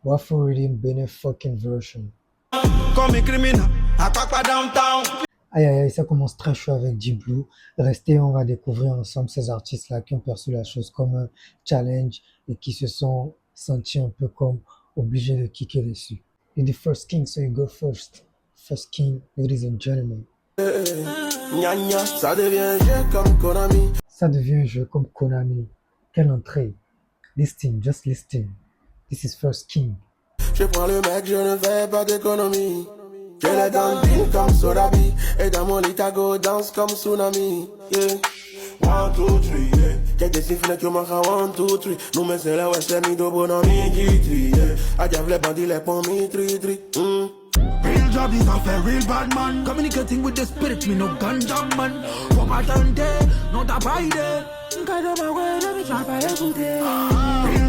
Waffle Reading Bene fucking version. Comme criminel, à Papa Downtown. Aïe aïe aïe, ça commence très chaud avec Deep Blue. Restez, on va découvrir ensemble ces artistes-là qui ont perçu la chose comme un challenge et qui se sont sentis un peu comme obligés de kicker dessus. You're the first king, so you go first. First king, ladies and gentlemen. Gna gna, ça devient jeu comme Konami. Ça devient un jeu comme Konami. Quelle entrée. Listen, just listen. This is First King. Je prends le mec, je ne fais pas d'économie. Je les donne bien comme Sodabi. Et dans mon lit, go danse comme Tsunami. Yeah. 1, 2, 3, yeah. Check des sifflets que manque à 1, 2, 3. Nous mais c'est là, ouais, c'est mi do bonami qui tri, yeah. A diable les bandits, les pommes, tri, tri. Real job is not a real bad man. Communicating with the spirit, me no ganja man. What my done there, not a bide. Real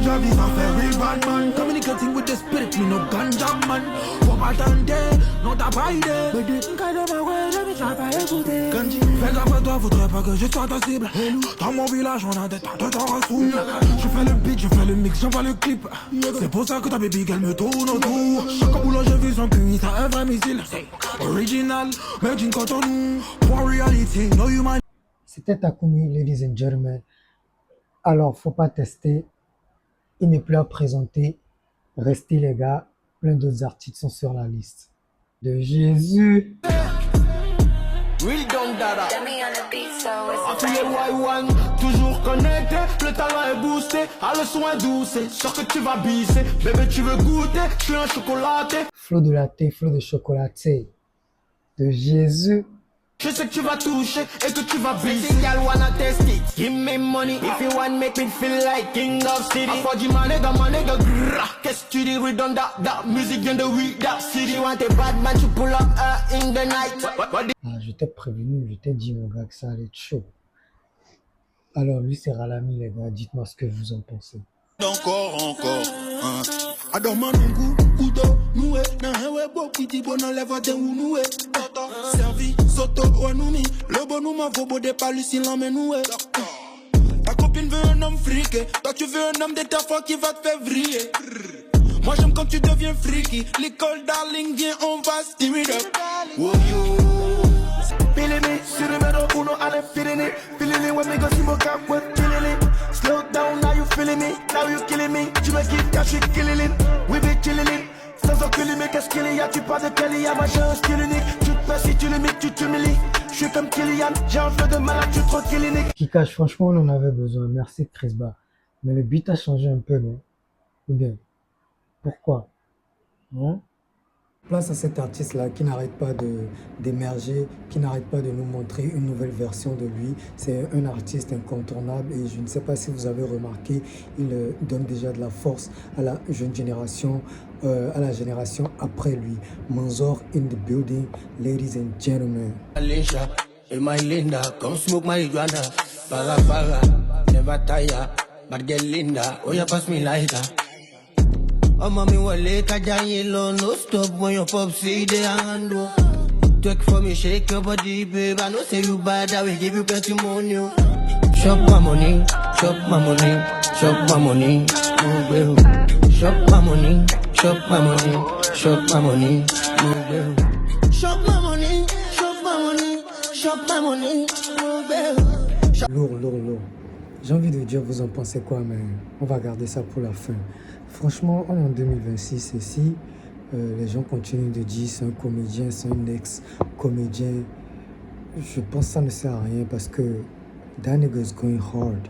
job is not a real bad man. Communicating with the spirit, me no ganja man. What my done there, not a bide. Kanji, fais gaffe à toi, faudrait pas que je sois ta cible. Dans mon village, on a des tas de temps à souffler. Je fais le beat, je fais le mix, j'envoie le clip. C'est pour ça que ta baby girl me tourne autour. Chaque boulot, je vis un puits, t'as un vrai missile. Original, made in Cotonou. Pour reality, no human. C'était Takumi, ladies and gentlemen. Alors, faut pas tester. Il n'est plus à présenter. Restez les gars. Plein d'autres articles sont sur la liste. De Jésus. Real Don Dada. Y1, toujours connecté, le talent est boosté, ah le son est doux, c'est sûr que tu vas bisser, bébé tu veux goûter, je suis un chocolaté. Flot de latte, flot de chocolaté. De Jésus. Je sais que tu vas toucher et que tu vas bisser. Y'all wanna test it, give me money. If you want make me feel like king of city. I for my nigga, grrrr. Qu'est-ce que tu dis, redonda, that music in the week, that city. Want a bad man to pull up in the night. Ah, je t'ai prévenu, je t'ai dit mon gars que ça allait être chaud. Alors lui c'est Ralami les gars, dites-moi ce que vous en pensez. Encore, Adomanungu, Kudo, Noué, Nahewe, Bokiti, Bonan, Levate, Unoué, Servi, Soto, Wanumi, le bonhomme, Vobo, de Palucine, l'emmène-noué. Ta copine veut un homme friqué, toi tu veux un homme de ta foi qui va te faire vriller. Moi j'aime quand tu deviens freaky, l'école darling, viens, on va steam it up. Wow, yo. Feeling me, sur le métro, uno, I'm feeling it. Feeling it when me go see my cap, we're killing it. Slow down, now you feeling me, now you killing me. Tu me quittes, car je suis killing it. We be killing it. Sans aucune limite, qu'est-ce qu'il y a? Tu parles de Kelly, ma j'ai un style unique. Tu te passes si tu limites, tu t'humilies. Je suis comme Kylian, j'ai un feu de malade, tu es trop clinique. Kikash, franchement on en avait besoin, merci Chris Ba. Mais le beat a changé un peu, non? Ou bien, pourquoi? Hein? Place à cet artiste-là qui n'arrête pas d'émerger, qui n'arrête pas de nous montrer une nouvelle version de lui. C'est un artiste incontournable et je ne sais pas si vous avez remarqué, il donne déjà de la force à la jeune génération, à la génération après lui. Manzor in the building, ladies and gentlemen. Alicia, my Linda, come smoke marijuana. Para, never tire. Bad girl Linda, oh yeah, pass me lighter. Oh mommy, wale kajaye low, no stop when your pop say they handle. Twerk for me, shake your body, babe. I know say you bad, I will give you plenty money. Shop my money, shop my money, shop my money, oh baby. Shop my money, shop my money, shop my money, oh baby. Shop my money, shop my money, shop my money, oh baby. Lourd. J'ai envie de dire, vous en pensez quoi, mais on va garder ça pour la fin. Franchement, on est en 2026 et si les gens continuent de dire c'est un comédien, c'est un ex-comédien, je pense que ça ne sert à rien parce que that nigga is going hard.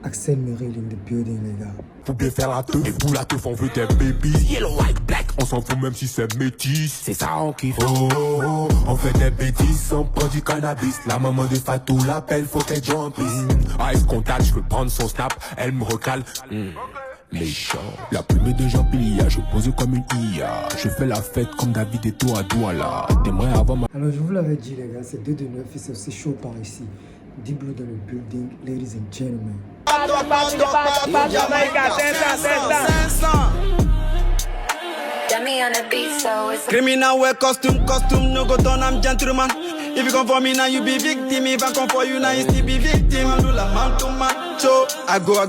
Axel Merrill in the building, les gars. Faut bien faire la teuf, et vous la teuf on veut tes babies. Yellow, white, black, on s'en fout même si c'est métis. C'est ça on kiffe. Oh, on fait des bêtises, on prend du cannabis. La maman de Fatou l'appelle, faut qu'elle jumpisse. Eyes contact, je peux prendre son snap, elle me recale. Méchant. La plumée de Jean Pilia, je pose comme une IA. Je fais la fête comme David et toi à Douala. T'aimerais avoir ma... Alors je vous l'avais dit les gars, c'est 2 de 9 et c'est aussi chaud par ici. Deep Blue dans le building, ladies and gentlemen. Criminal wear costume, no go turn, I'm gentleman. If you come for me now, you be victim. If I come for you now, you still be victim. Do la man to man, so I go.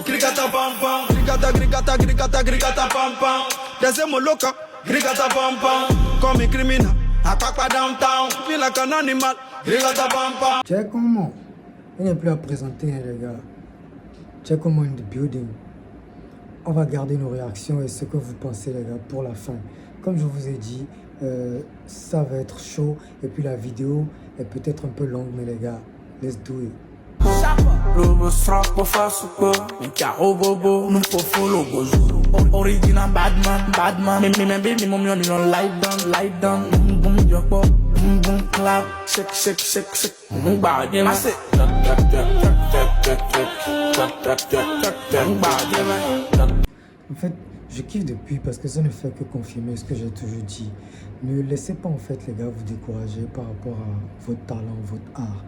Cricket a pam pam, cricket Grigata, grigata, grigata, grigata, pam pam. Descends loca, grigata, pam pam. Comme un criminel, attaque pas downtown. Puis like un animal, grigata, pam pam. Check comment. Il n'y a plus à présenter, hein, les gars. Check comment in the building. On va garder nos réactions et ce que vous pensez, les gars, pour la fin. Comme je vous ai dit, ça va être chaud. Et puis la vidéo est peut-être un peu longue, mais les gars, let's do it. Lobo strap pour faire super. Mais caro bobo, nous pour follow bozo. Original badman. Me baby, mon mion, you light down. Boom boom yoko, boom boom clap. Shake. Bad man. I say, En fait, je kiffe depuis parce que ça ne fait que confirmer ce que j'ai toujours dit. Ne laissez pas en fait les gars vous décourager par rapport à votre talent, votre art.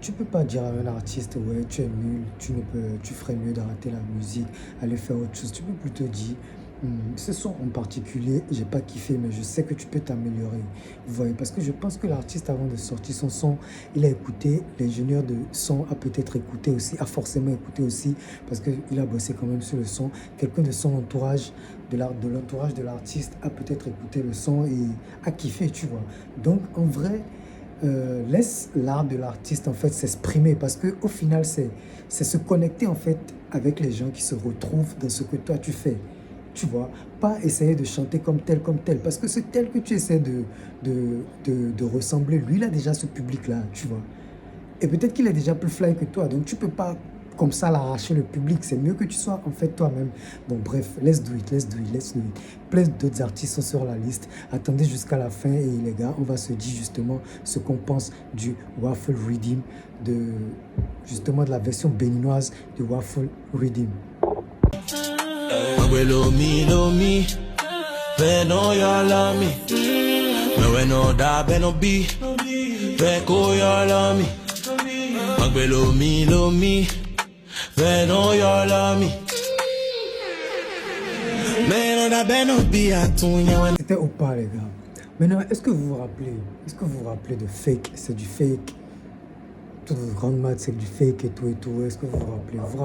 Tu peux pas dire à un artiste ouais tu es nul, tu ferais mieux d'arrêter la musique, aller faire autre chose. Tu peux plutôt dire ce son en particulier j'ai pas kiffé mais je sais que tu peux t'améliorer. Vous voyez, parce que je pense que l'artiste avant de sortir son son, il a écouté, l'ingénieur de son a peut-être écouté aussi, a forcément écouté aussi parce qu'il a bossé quand même sur le son. Quelqu'un de son entourage, de l'entourage de l'artiste a peut-être écouté le son et a kiffé, tu vois. Donc en vrai, laisse l'art de l'artiste en fait s'exprimer parce que au final c'est se connecter en fait avec les gens qui se retrouvent dans ce que toi tu fais, tu vois. Pas essayer de chanter comme tel parce que c'est tel que tu essaies de ressembler, lui il a déjà ce public là, tu vois, et peut-être qu'il est déjà plus fly que toi, donc tu peux pas comme ça l'arracher le public. C'est mieux que tu sois en fait toi-même. Bon bref, let's do it. Plein d'autres artistes sont sur la liste. Attendez jusqu'à la fin et les gars, on va se dire justement ce qu'on pense du Waffle Rhythm, justement de la version béninoise du Waffle Rhythm. C'était Opa les gars. Maintenant, est-ce que vous vous rappelez de Fake? C'est du fake. Toutes vos grandes maths, c'est du fake et tout. Est-ce que vous vous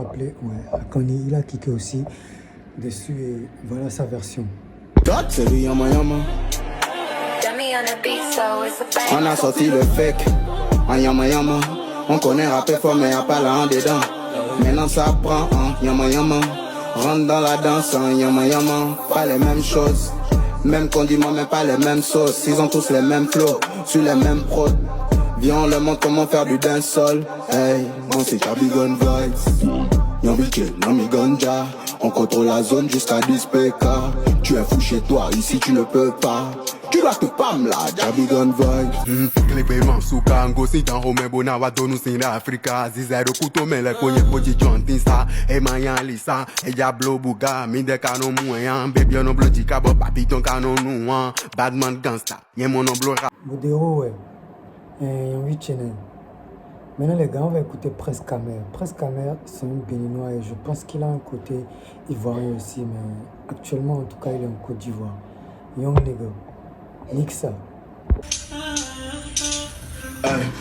rappelez? Ouais, Akani, il a kické aussi dessus et voilà sa version. C'est du yama yama. On a sorti le fake en yama yama. On connaît rapper fort mais y'a pas la en dedans. Maintenant ça prend en yama yama. Rentre dans la danse en yama yama. Pas les mêmes choses, même condiments mais pas les mêmes sauces. Ils ont tous les mêmes flows, sur les mêmes prods. Viens on leur montre comment faire du dancehall. Hey, on c'est Jabigon Vibes. Yambiké, Nami Ganja. On contrôle la zone jusqu'à 10 PK. Tu es fou chez toi, ici tu ne peux pas. Tu dois te pam là, Jabigon Vibes. Clipé sous Kango, si dans Rome Bona, Wadonu, Sin Africa, Zizero Kuto, mais les cognes Poji Jontisa, et Mayan Lisa, et Diablo Bouga, Minde Canon Moyen, Baby on bloody cabo, Papi ton canon nouan, Badman Gangsta, y'a mon omblora. Boudéro, ouais. Et 8 channel. Maintenant les gars, on va écouter Presque Amer. Presque Amer, c'est un béninois et je pense qu'il a un côté ivoirien aussi, mais actuellement en tout cas il est en Côte d'Ivoire. Young nigga. Nique ça.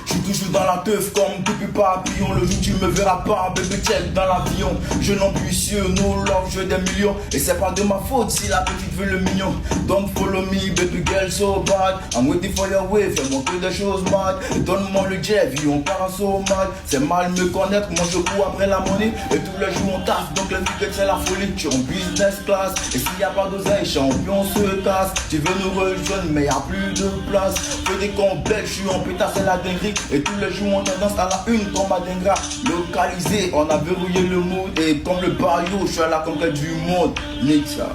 Je suis toujours dans la teuf comme depuis papillon. Le jour tu me verras pas, bébé check dans l'avion. Jeune ambitieux, no love, je veux des millions. Et c'est pas de ma faute si la petite veut le mignon. Don't follow me, baby girl so bad. I'm waiting for your way, fais-moi que des choses mad. Donne-moi le jet, vie on part en so mad. C'est mal me connaître, moi je cours après la monnaie. Et tous les jours on taffe, donc le week-end c'est la folie. Tu es en business class, et s'il y a pas d'oseille, champion se casse. Tu veux nous rejoindre, mais y a plus de place. Fais des complètes, je suis en pétasse, c'est la dinguerie. Et tous les jours on tendance à la une comme à Dengra. Localisé, on a verrouillé le mood. Et comme le barrio, je suis à la conquête du monde. Nique ça.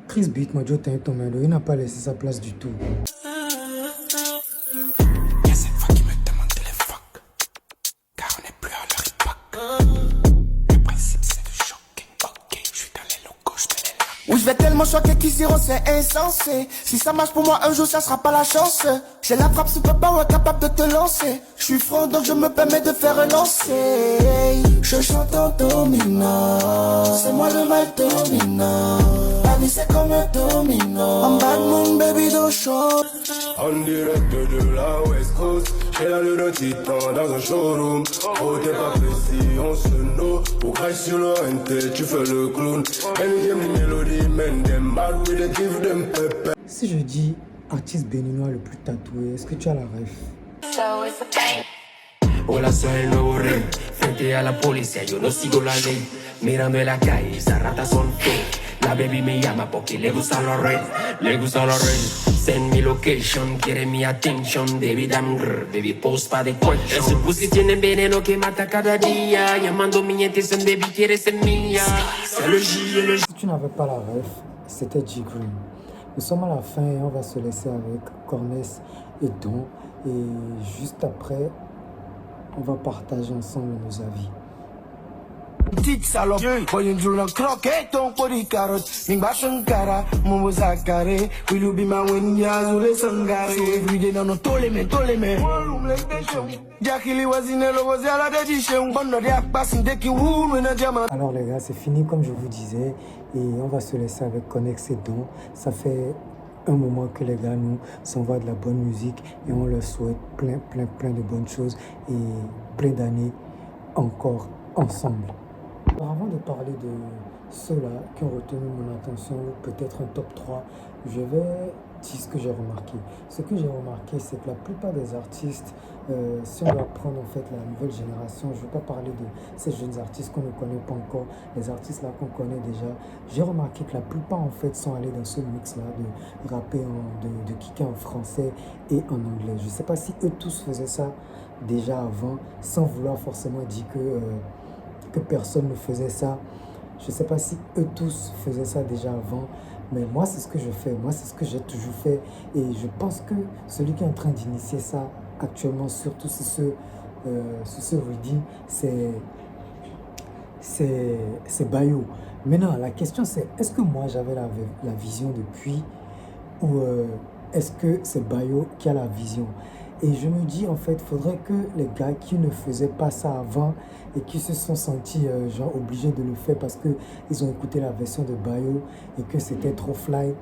Chris Beat, Mojo Tintomelo, il n'a pas laissé sa place du tout. Y'a cette fois qui me demande de les fuck, car on n'est plus à leur époque. Le principe c'est de choquer. Ok, je suis dans les locaux, je mets les là. Oui, je vais tellement choquer qu'ils diront c'est insensé. Si ça marche pour moi un jour, ça sera pas la chance. J'ai la frappe super power capable de te lancer. Je suis franc donc je me permets de faire un lancer. Je chante en dominant, c'est moi le mal dominant. La vie c'est c'est comme un domino. En bad moon, baby, don't show. En direct de la West Coast, j'ai l'allure d'un titan dans un showroom. Oh t'es pas précis, on se know. Pour crash sur le NT, tu fais le clown. And give me melody, man, them mad with the give them pepper. Si je dis artiste béninois le plus tatoué, est-ce que tu as la ref? Hola, soy el nuevo rey. Frente a la policía, yo no sigo la ley. Mirando en la calle, esas ratas son fake. La baby me llama porque le gustan los red. Le gustan los red. Send me location, quiere mi attention. Baby, damn grr, baby, post pa de question. Ese pussy tiene veneno que mata cada día. Llamando mi intención, baby, quiere ser mía. C'est le J et le J. Si tu n'avais pas la ref, c'était G Green. Nous sommes à la fin et on va se laisser avec Cornès et Don. Et juste après, on va partager ensemble nos avis. Petite salope, voyons du long croquet, ton pori carotte. Ming bashankara, momo zakare. Will you be my when yazule sangare? So every day, no tole me. Jakili was in a logo, zala de dishen. Bono de akpasin, deki woon, when a jama. Alors les gars, c'est fini comme je vous disais. Et on va se laisser avec Connex et Don. Ça fait un moment que les gars nous s'envoient de la bonne musique. Et on leur souhaite plein de bonnes choses. Et plein d'années encore ensemble. Alors avant de parler de ceux-là qui ont retenu mon attention, ou peut-être un top 3, je vais dire ce que j'ai remarqué. Ce que j'ai remarqué, c'est que la plupart des artistes, si on doit prendre en fait la nouvelle génération, je ne vais pas parler de ces jeunes artistes qu'on ne connaît pas encore, les artistes là qu'on connaît déjà, j'ai remarqué que la plupart en fait sont allés dans ce mix là de rapper, de kicker en français et en anglais. Je ne sais pas si eux tous faisaient ça déjà avant, sans vouloir forcément dire que personne ne faisait ça. Je ne sais pas si eux tous faisaient ça déjà avant, mais moi c'est ce que je fais, moi c'est ce que j'ai toujours fait, et je pense que celui qui est en train d'initier ça actuellement, surtout sur ce reading, c'est Bayo. Maintenant la question c'est, est-ce que moi j'avais la vision depuis, ou est-ce que c'est Bayo qui a la vision? Et je me dis, en fait, il faudrait que les gars qui ne faisaient pas ça avant et qui se sont sentis genre obligés de le faire parce qu'ils ont écouté la version de Bayo et que c'était trop fly,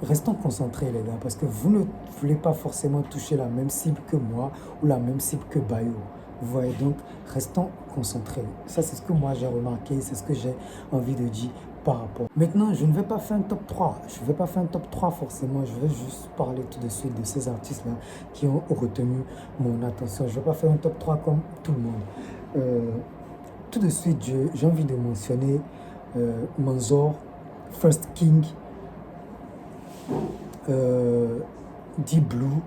restons concentrés les gars, parce que vous ne voulez pas forcément toucher la même cible que moi ou la même cible que Bayo. Vous voyez, donc restons concentrés. Ça c'est ce que moi j'ai remarqué, c'est ce que j'ai envie de dire par rapport. Maintenant, je ne vais pas faire un top 3. Je ne vais pas faire un top 3 forcément. Je vais juste parler tout de suite de ces artistes-là qui ont retenu mon attention. Je ne vais pas faire un top 3 comme tout le monde. Tout de suite, j'ai envie de mentionner Manzor, First King, D-Blue,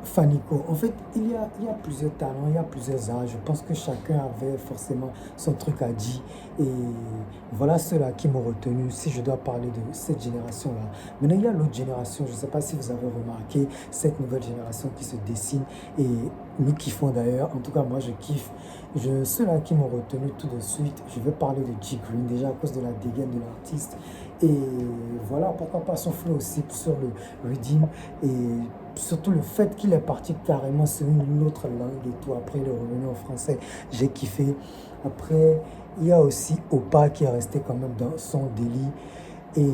Fanico. En fait, il y a plusieurs talents, il y a plusieurs âges. Je pense que chacun avait forcément son truc à dire. Et voilà ceux-là qui m'ont retenu, si je dois parler de cette génération-là. Maintenant, il y a l'autre génération. Je ne sais pas si vous avez remarqué cette nouvelle génération qui se dessine. Et nous kiffons d'ailleurs. En tout cas, moi, je kiffe. Ceux-là qui m'ont retenu tout de suite, je vais parler de G Green, déjà à cause de la dégaine de l'artiste. Et voilà, pourquoi pas son flow aussi sur le redeem. Et surtout le fait qu'il est parti carrément sur une autre langue et tout. Après, il est revenu en français. J'ai kiffé. Après, il y a aussi Opa qui est resté quand même dans son délit. Et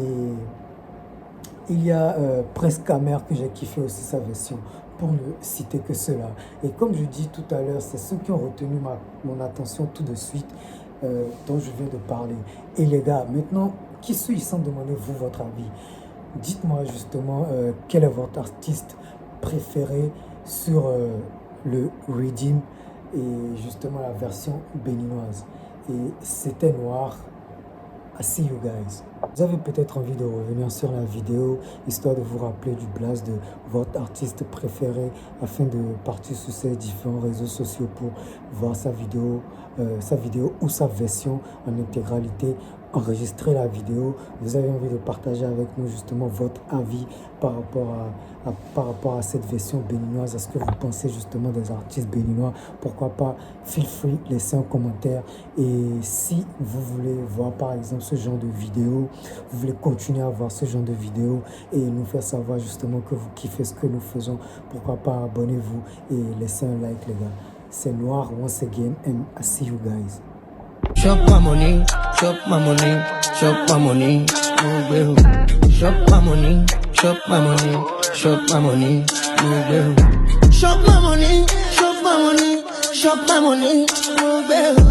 il y a Prince Kamer que j'ai kiffé aussi sa version, pour ne citer que cela. Et comme je dis tout à l'heure, c'est ceux qui ont retenu mon attention tout de suite, dont je viens de parler. Et les gars, maintenant, qui suis-je sans demander vous votre avis? Dites-moi justement quel est votre artiste préféré sur le Redeem et justement la version béninoise. Et c'était Noir. I see you guys. Vous avez peut-être envie de revenir sur la vidéo histoire de vous rappeler du blast de votre artiste préféré afin de partir sur ces différents réseaux sociaux pour voir sa vidéo ou sa version en intégralité. Enregistrer la vidéo, vous avez envie de partager avec nous justement votre avis par rapport à cette version béninoise, à ce que vous pensez justement des artistes béninois. Pourquoi pas, feel free, laissez un commentaire. Et si vous voulez voir par exemple ce genre de vidéo, vous voulez continuer à voir ce genre de vidéo et nous faire savoir justement que vous kiffez ce que nous faisons, pourquoi pas abonnez-vous et laissez un like les gars. C'est Noir once again and I see you guys. Shop my money, chop my money, chop my money, move behu. Chop my money, chop my money, chop my money, move behu. Chop my money, chop my money, chop my money, move behu.